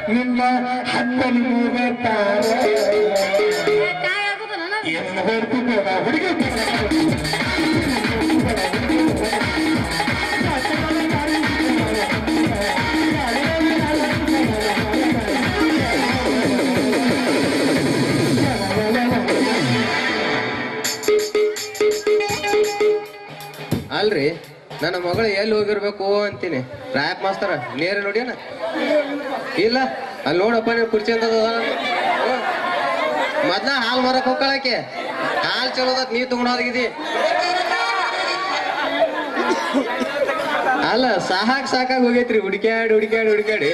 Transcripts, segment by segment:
ನಿನ್ನ ಹಕ್ಕಲು ಹೋಗುತ್ತಾರೆ ಏನು ಹೊರತುಬೇಡ ಹುಡುಗಿ ಅಲ್ರಿ ನನ್ನ ಮಗಳು ಎಲ್ಲಿ ಹೋಗಿರ್ಬೇಕು ಅಂತೀನಿ ರಾಯಪ್ ಮಾಸ್ತರ ನೇರ ನೋಡ್ಯಾನ ಇಲ್ಲ ಅಲ್ಲಿ ನೋಡಪ್ಪ ನೀವು ಕುರ್ಚಿ ಅಂತ ಮೊದ್ಲ ಹಾಲು ಮರಕ್ ಹೋಗ್ಕೊಳಕ್ಕೆ ಹಾಲು ಚಲೋದತ್ ನೀವ್ ತಗೊಂಡೋಗಿದಿ ಅಲ್ಲ ಸಾಕಾಗಿ ಹೋಗೈತ್ರಿ ಹುಡುಕ್ಯಾಡಿ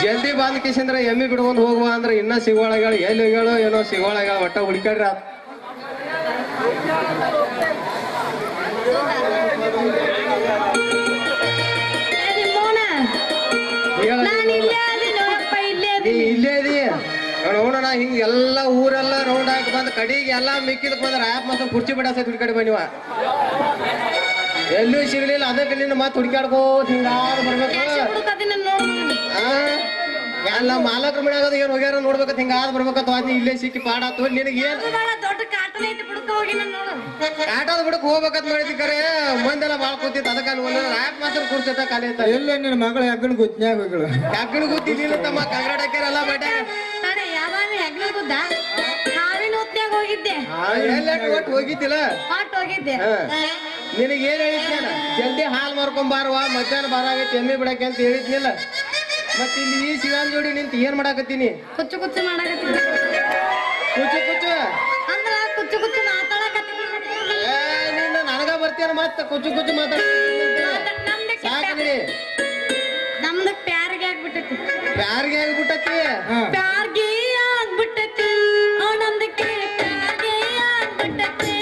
ಜಲ್ದಿ ಬಂದ್ ಕಿಸಂದ್ರ ಎಮ್ಮಿ ಬಿಡ್ಕೊಂಡ್ ಹೋಗುವ ಅಂದ್ರ ಇನ್ನ ಸಿಗೋಳಗಳ ಎಲ್ಲಿ ಹೋಗ್ಯಾಳು ಏನೋ ಸಿಗೋಳಗಳ ಒಟ್ಟ ಹುಡುಕ್ಯಾಡ್ರಿ ಇಲ್ಲೇ ಇದೀ ನೋಡೋಣ ಹಿಂಗ ಎಲ್ಲಾ ಊರೆಲ್ಲ ರೌಂಡ್ ಹಾಕಿ ಬಂದ್ ಕಡಿಗೆ ಎಲ್ಲಾ ಮಿಕ್ಕಿದಕ್ ಬಂದ್ರ ಆಪ್ ಮಾತ್ರ ಕುರ್ಚಿ ಬಿಡಾಸೈತ್ ಹುಡುಕಾಡಿ ಬನ್ನಿವ ಎಲ್ಲೂ ಸಿಗ್ಲಿಲ್ಲ ಅದಕ್ಕೆ ನಿನ್ನ ಮತ್ ಹುಡುಕಾಡ್ಕೋತ ಹಿಂಗಾದ ಬರ್ಬೇಕು ಎಲ್ಲ ಮಾಲಕ್ರ ಮನೆ ಆಗೋದು ಏನ್ ಹೋಗ್ಯಾರ ನೋಡ್ಬೇಕಂತ ಹಿಂಗಾದ ಬರ್ಬೇಕಂತ ಇಲ್ಲೇ ಸಿಕ್ಕಿ ಪಾಡಾತು ನಿನಗೆ ಏನ್ ಕಾಟದ ಬಿಡಕ್ ಹೋಗ್ಬೇಕಂತ ಮಾಡಿದ್ವಿ ಕರೆ ಮಂದೆಲ್ಲ ಬಾಳ್ ಕೂತಿತ್ತು ಅದಕ್ಕೆ ಆಪ್ ಮಾತ್ರ ಕುರ್ಚೈತ ಖಾಲಿ ಐತ ಎಲ್ಲ ನಿನ್ನ ಮಗಳು ಯಾಕಂಡ್ ಗುತ್ನ್ಯಾಗ ಹೋಗ್ಗಳು ಯಾಕಂಡ್ ಗೊತ್ತಿಲ್ಲ ತಮ್ಮ ಕಂಗ್ರಾಟ್ ಹಾಕ್ಯಾರಲ್ಲ ಬಟ್ ಹೋಗಿದ್ದಿಲ್ಲ ನಿನಗೆ ಏನ್ ಹೇಳಿದ್ನ ಜಲ್ದಿ ಹಾಲ್ ಮಾರ್ಕೊಂಬಾರವ ಮಧ್ಯಾಹ್ನ ಬಾರಾಗೈತಿ ಎಮ್ಮೆ ಬಿಡಕ್ಕೆ ಅಂತ ಹೇಳಿದ್ನಿಲ್ಲ ಮತ್ ಇಲ್ಲಿ ಈ ಶಿವಾನ್ ಜೋಡಿ ನಿಂತ ಏನ್ ಮಾಡಾಕತ್ತೀನಿ ಕುಚ್ಚು ಮಾಡಾಕತ್ತೀನಿ ನಿನ್ನ ನನಗ ಬರ್ತೀನ ಮತ್ತ ಕುಚ್ಚು ಮಾತಾಡ ಸಾಕು ನಡಿ ನಮ್ದು ಪ್ಯಾರ್ಗೆ ಆಗ್ಬಿಟ್ಟೈತಿ ಪ್ಯಾರ್ಗೆ ಆಗ್ಬಿಟ್ಟತಿ ಪ್ಯಾರ್ಗೆ ಆಗ್ಬಿಟ್ಟೈತಿ ನಮ್ದಕ್ಕೆ ಪ್ಯಾರ್ಗೆ ಆಗ್ಬಿಟ್ಟೈತಿ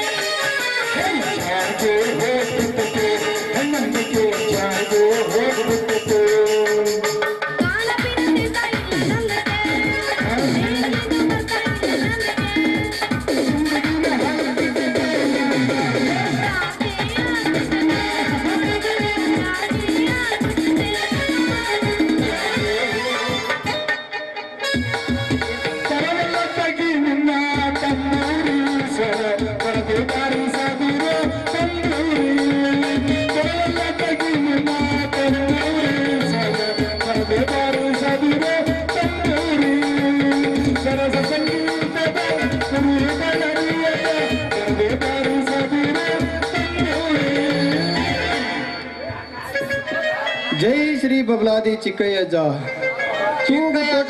ಜೈ ಶ್ರೀ ಬಬಲಾದಿ ಚಿಕ್ಕಯ್ಯಜ್ಜ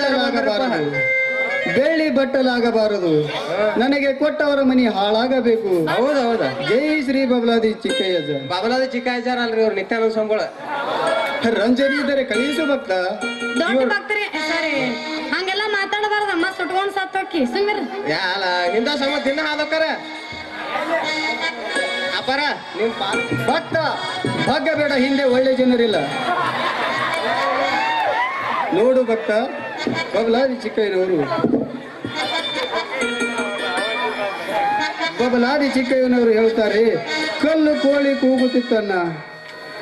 ತೂಗಲಾಗಬಾರದು ಬೆಳ್ಳಿ ಬಟ್ಟಲಾಗಬಾರದು ನನಗೆ ಕೊಟ್ಟವರ ಮನಿ ಹಾಳಾಗಬೇಕು ಹೌದಾ ಜೈ ಶ್ರೀ ಬಬಲಾದಿ ಚಿಕ್ಕಯ್ಯಜ್ಜ ಬಬಲಾದಿ ಚಿಕ್ಕಯ್ಯಜ್ಜಾರ ಅಲ್ರಿ ಅವ್ರು ನಿತ್ಯಾನಂದ ಸಂಬಳ ರಂಜನಿ ಇದ್ದರೆ ಕಳಿಸು ಭಕ್ತ ದೊಡ್ಡ ಭಕ್ತರಿ ಸರಿ ಹಂಗೆಲ್ಲ ಮಾತಾಡಬಾರ್ದು ಅಮ್ಮ ಸುಟ್ಕೊಂಡ್ ಸತ್ತೋಕಿ ಸುಮ್ಮಿರ್ ಯಾಲ ಹಿಂದ ಸಮ ದಿನ ಹಾದಕ್ಕರ ಅಪರ ನಿಮ್ ಭಕ್ತ ಭಾಗ್ಯ ಬೇಡ ಹಿಂದೆ ಒಳ್ಳೆ ಜನರಿಲ್ಲ ನೋಡು ಭಕ್ತ ಬಬಲಾದಿ ಚಿಕ್ಕಯ್ಯನವರು ಹೇಳ್ತಾರೆ ಕಲ್ಲು ಕೋಳಿ ಕೂಗುತ್ತಿತ್ತನ್ನ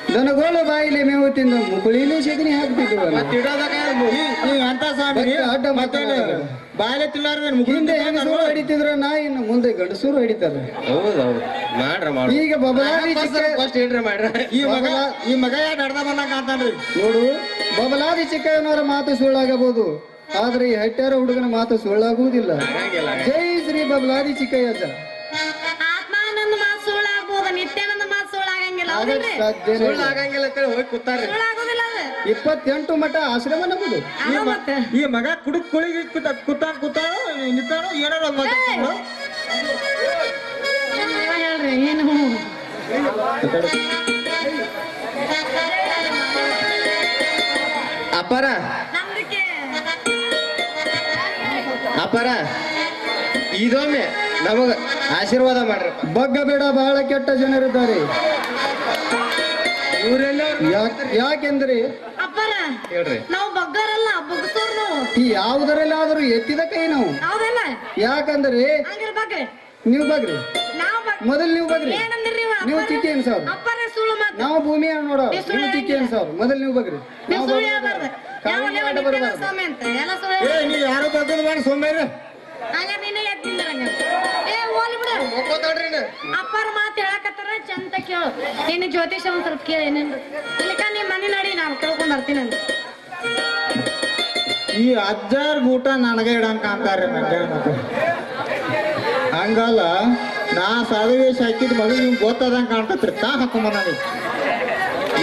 ದನಗೋಳು ಬಾಯಿಲೆ ಮೇವು ತಿಂದ ಮುಗುಳಿಲೂ ಸೆಗಣಿ ಹಾಕ್ತಿದ್ವು ಬಾಯಿಲೆ ಹಿಂದೆ ಹೆಂಗಸರು ಹಿಡಿತಿದ್ರ ನಾ ಇನ್ನು ಮುಂದೆ ಗಂಡಸರು ಹಿಡಿತಾರೆ ಈಗ ಬಬಲಾದಿ ಈ ಮಗ ನಡ್ದ ಬಂದಂಗ ಅಂತಾನ್ರಿ ನೋಡು ಬಬಲಾದಿ ಚಿಕ್ಕಯ್ಯನವರ ಮಾತು ಸುಳ್ಳಾಗಬಹುದು ಆದ್ರೆ ಈ ಹಟ್ಯಾರ ಹುಡುಗನ ಮಾತು ಸುಳ್ಳಾಗುವುದಿಲ್ಲ ಜೈ ಶ್ರೀ ಬಬಲಾದಿ ಚಿಕ್ಕಯ್ಯಜ್ಜ ಆತ್ಮಾನಂದ ಮಾತು ಸುಳ್ಳಾಗ್ಬೋದು ನಿತ್ಯಾನಂದ ಮಾತು ಸುಳ್ಳಾಗಂಗಿಲ್ಲ ಹೋಗಿ ಕೂತಾರ್ರಿ 28 ಮಠ ಆಶ್ರಮ ನಮ್ಮದು ಈ ಮಗ ಕುಡುಕ್ ಕುಳಿಗೆ ಕೂತಾನ ನಿಂತಾನೋ ಏನಾರ ಹೇಳ್ರಿ ಏನು ಅಪರ ಇದೊಮ್ಮೆ ನಮಗ ಆಶೀರ್ವಾದ ಮಾಡ್ರಿ ಬಗ್ಗ ಬೇಡ ಬಹಳ ಕೆಟ್ಟ ಜನರಿದ್ದಾರೆ ಇವರೆಲ್ಲ ಯಾಕೆಂದ್ರೆ ಅಪ್ಪರ ಹೇಳ್ರಿ ನಾವು ಬಗ್ಗರಲ್ಲ ಬಗ್ಸೋರ್ ನಾವು ಈ ಯಾವುದರಲ್ಲಾದರೂ ಎತ್ತಿದ ಕೈ ನಾವು ಹೌದಲ್ಲ ಯಾಕಂದ್ರೆ ಹಂಗಿರ್ಬೇಕ್ರಿ ನೀವು ಬಗ್ರಿ ಮೊದಲು ನೀವು ಬಗ್ರಿ ನೀವು ಚಿಕ್ಕಿ ಅನ್ಸವ್ರು ಅಪ್ಪರ ಸುಳ್ಳು ಮಾತು ನಾವು ಭೂಮಿ ನೋಡ ನೀವು ಚಿಕ್ಕಿ ಅನ್ಸವ್ರು ಮೊದಲು ನೀವು ಬಗ್ರಿ ಕಾವಿಗೆ ಆಟ ಬರಬಾರ್ದು. ಸ್ವಾಮಿ ಅಂತ ಎಲ್ಲ ಸುಳ್ಳು ಏ ನೀ ಯಾರು ಬಗ್ಗದ ಬೇಡ ಸುಮ್ಮನೆ ಹಂಗಾರೆ ನೀನೇ ಎದ್ದಿಂದ್ರಂಗ ಏ ಹೋಲಿ ಬಿಡು ಒಪ್ಕೋತಾಳ್ರಿ ಇನ್ನು. ಅಪ್ಪಾರ ಮಾತು ಹೇಳಕತ್ತಾರ ಚಂದ ಕೇಳು ನಿನ್ನ ಜ್ಯೋತಿಷ ಒಂದ್ ಸ್ವಲ್ಪ ಕೇಳಿ ಏನೇನು ಇಲ್ಲಿಕ ನೀ ಮನೆ ನಡಿ ನಾನು ಕೇಳ್ಕೊಂಡ್ ಬರ್ತೀನಿ ಅಂತ ಈ ಅಜ್ಜಾರ್ ಊಟ ನನಗೆ ಇಡಂಕ ಅಂತಾರ್ರಿ ಮಂಡ್ಯ ಮಕ್ಕಳು ಹಂಗಲ್ಲ ನಾ ಸಾಧುವೇಶ ಹಾಕಿದ ಮಗಳು ನಿಮ್ಗೆ ಗೊತ್ತದಂಗ ಕಾಣ್ತತ್ರಿ ತಾ ಹಾಕೊಂಬಂದಿ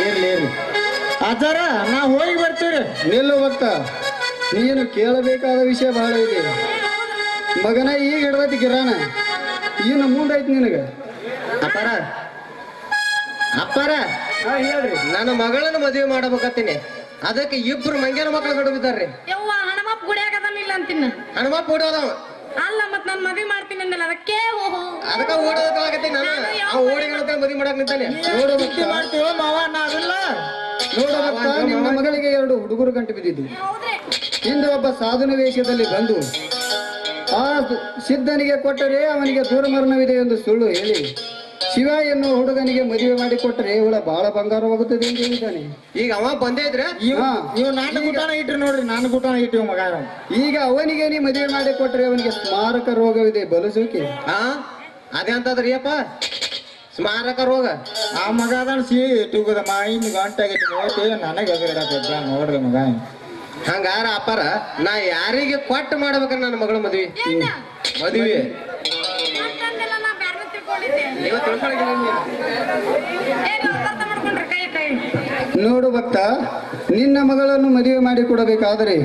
ಇರ್ಲಿ ಇರ್ಲಿ ಅಜ್ಜಾರ ನಾ ಹೋಗಿ ಬರ್ತೀರಿ ನಿಲ್ಲು ಭಕ್ತ, ನೀನು ಕೇಳಬೇಕಾದ ವಿಷಯ ಬಹಳ ಇದೆ ಮಗನ. ಈಗ ಹಿಡ್ದೈತಿ ಗಿರಾಣ, ಇನ್ನು ಮುಂದೈತಿ ನಿನಗ. ಅಪ್ಪಾರ ಅಪ್ಪಾರ ಹೇಳ್ರಿ. ನನ್ನ ಮಗಳನ್ನ ಮದುವೆ ಮಾಡಬೇಕತ್ತೀನಿ. ಅದಕ್ಕೆ ಇಬ್ರು ಮಂಗ್ಯಾನ ಮಕ್ಕಳು ಗಡು ಬಿದ್ದಾರ್ರಿ. ಯವ್ವ ಹಣಮಪ್ಪ ಗುಡಿಯಾಗದನಿಲ್ಲ ಅಂತಿನ್ನ ಹನುಮಪ್ಪ ಓಡೋದವ. ಅಲ್ಲ ಮತ್ ನಾನ್ ಮದ್ವಿ ಮಾಡ್ತೀನಿ ಅಂದಲ್ಲ ಅದಕ್ಕೆ ಓಹೋ ಅದಕ್ಕ ಓಡೋದಕ್ಕಾಗತ್ತೀನಿ ನಾನು. ಆ ಓಡಿಗಳಂತ ಮದುವೆ ಮಾಡಕ್ ನಿಂತಾನೆ. ನೋಡು ಭಕ್ತ, ಮಾಡ್ತೀವ ಮಾವ ನಾವಿಲ್ಲ ನೋಡು ಭಕ್ತ, ನಿನ್ನ ಮಗಳಿಗೆ 2 ಹುಡುಗರು ಗಂಟು ಬಿದ್ದಿದ್ದು. ಹೌದ್ರಿ ಹಿಂದೆ ಒಬ್ಬ ಸಾಧುನ ವೇಷದಲ್ಲಿ ಬಂದು ಆ ಸಿದ್ಧನಿಗೆ ಕೊಟ್ಟರೆ ಅವನಿಗೆ ದೂರಮರಣವಿದೆ ಎಂದು ಸುಳ್ಳು ಹೇಳಿ ಶಿವ ಎನ್ನುವ ಹುಡುಗನಿಗೆ ಮದುವೆ ಮಾಡಿ ಕೊಟ್ಟರೆ ಇವಳ ಬಹಳ ಬಂಗಾರವಾಗುತ್ತದೆ ಎಂದು ಹೇಳಿದ್ದಾನೆ. ಈಗ ಅವ ಬಂದೇ ಇದ್ರೆ ನೀವು ನಾನು ಊಟನ ಇಟ್ರಿ ನೋಡ್ರಿ ನಾನು ಊಟನ ಇಟ್ಟಿವ್ ಮಗ ಈಗ ಅವನಿಗೆ ನೀ ಮದುವೆ ಮಾಡಿ ಕೊಟ್ಟರೆ ಅವನಿಗೆ ಸ್ಮಾರಕ ರೋಗವಿದೆ ಬಲಸೋಕೆ. ಹಾ ಅದೇ ಅಂತದ್ರಿ ಅಪ್ಪ ಸ್ಮಾರಕ ರೋಗ. ಆ ಮಗ ಅದನ್ನ ಟೂಗದ ಮಾಯಿನ ಗಂಟಾಗೈತಿ ನೋಡ್ತಿ ನನಗೆ ಎದುರಿಡತ್ತ ನೋಡ್ರಿ ಮಗ ಹಂಗಾರ ಅಪ್ಪಾರ ನಾ ಯಾರಿಗೆ ಕೊಟ್ಟು ಮಾಡ್ಬೇಕ ನನ್ನ ಮಗಳ ಮದ್ವಿ ಮದ್ವಿ ಮತ್ತೊಂದೆಲ್ಲ ನಾ ಬ್ಯಾರೆ ತಿಳ್ಕೊಂಡಿದ್ದೆ ನೀವು ತಿಳ್ಕೊಳಕಿಲ್ಲ ನೀವು. ಏನು ಅರ್ಥ ಮಾಡ್ಕೊಂಡ್ರೆ ಕೈ ಕೈ ನೋಡು ಭಕ್ತ, ನಿನ್ನ ಮಗಳನ್ನು ಮದುವೆ ಮಾಡಿ ಕೊಡಬೇಕಾದರೆ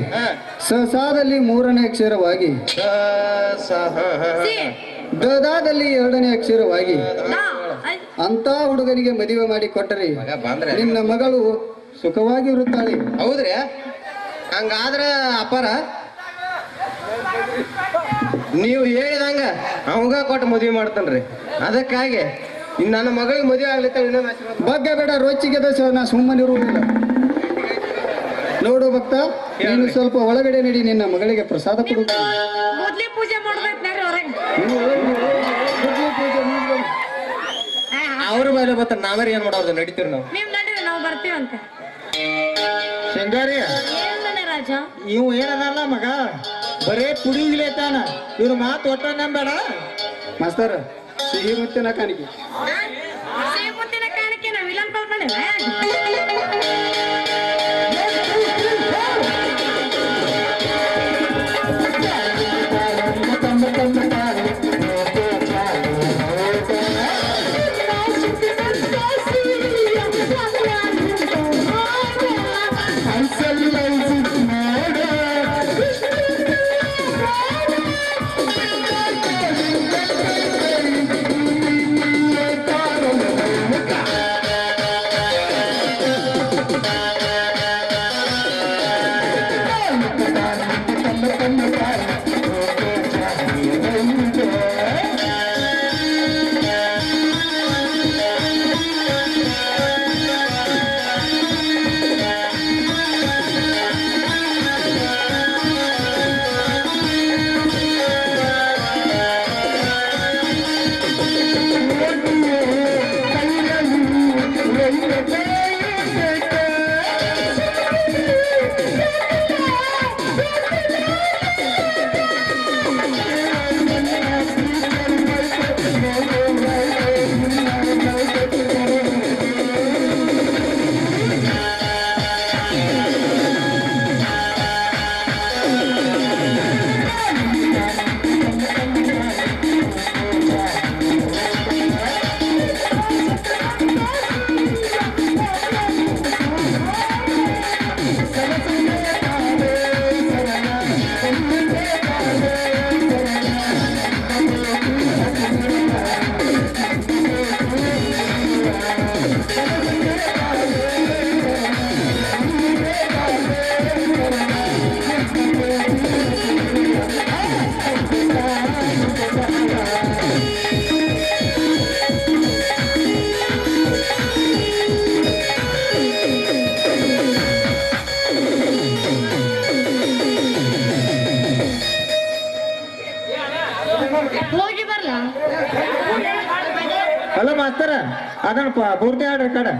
ಸಸಾದಲ್ಲಿ 3ನೇ ಅಕ್ಷರವಾಗಿ, ಸಿ ದದಾದಲ್ಲಿ 2ನೇ ಅಕ್ಷರವಾಗಿ ದಾ ಅಂತ ಹುಡುಗನಿಗೆ ಮದುವೆ ಮಾಡಿ ಕೊಟ್ಟರೆ ಮಗ ಬಂದ್ರೆ ನಿನ್ನ ಮಗಳು ಸುಖವಾಗಿ ಇರುತ್ತಾಳೆ. ಹೌದ್ರಿ. ಹಂಗಾದ್ರ ಅಪ್ಪಾರ ನೀವು ಹೇಳಿದಂಗ ಅವಂಗ ಕೊಟ್ಟು ಮದುವೆ ಮಾಡ್ತಾನ್ರಿ. ಅದಕ್ಕಾಗಿ ನನ್ನ ಮಗಳಿಗೆ ಮದುವೆ ಆಗ್ಲಿತ್ತ ಇನ್ನೊಂದು ಆಶೀರ್ವಾದ. ಬಗ್ಗ ಬೇಡ, ರೊಚ್ಚಿಗೆದ ನಾ ಸುಮ್ಮನಿರುವುದಿಲ್ಲ. ನೋಡು ಭಕ್ತ, ನೀನು ಸ್ವಲ್ಪ ಒಳಗಡೆ ನಡಿ, ನಿನ್ನ ಮಗಳಿಗೆ ಪ್ರಸಾದ ಕೊಡುತ್ತೇನೆ. ಮೊದ್ಲೇ ಪೂಜೆ ಮಾಡ್ಬೇಕು ನಡ್ರಿ ಹೊರಗೆ ಪೂಜೆ ಮುಗಿದು ಅವ್ರ ಮೇಲೆ ಬರ್ತಾರೆ, ನಾವೇ ಏನ್ ಮಾಡೋದು ನಡೀತೀರಿ ನಾವು. ನೀವ್ ನಡೀರಿ ನಾವು ಬರ್ತೀವಂತೆ. ಶೃಂಗಾರಿ ಏನ್ತಾನೆ ರಾಜ ಇವ್ ಏನದಲ್ಲ ಮಗ ಬರೇ ಪುಡಿಗ್ಲೇತಾನ ಇವ್ರ ಮಾತು ಒಟ್ಟ ನಂಬೇಡ ಮಾಸ್ತರ್, ಸಿಹಿ ಮುತ್ತಿನ ಕಾಣಿಕೆ. ಮುತ್ತಿನ ಕಾಣಿಕೆ ನಾವು ವಿಲನ್ ಕಲ್ಕೊಂಡಿಲ್ಲ ಹೋಗಿ ಬರ್ಲಾ ಹಲೋ ಮಾಸ್ತರ ಅದನ್ನ ಪೂರ್ತಿ ಆಡ್ರಿ ಕಡೆ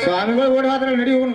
ಸ್ವಾಮಿಗಳು ಓಡಿ ಹೋದ್ರ ನಡಿ ಹೋಗೋಣ.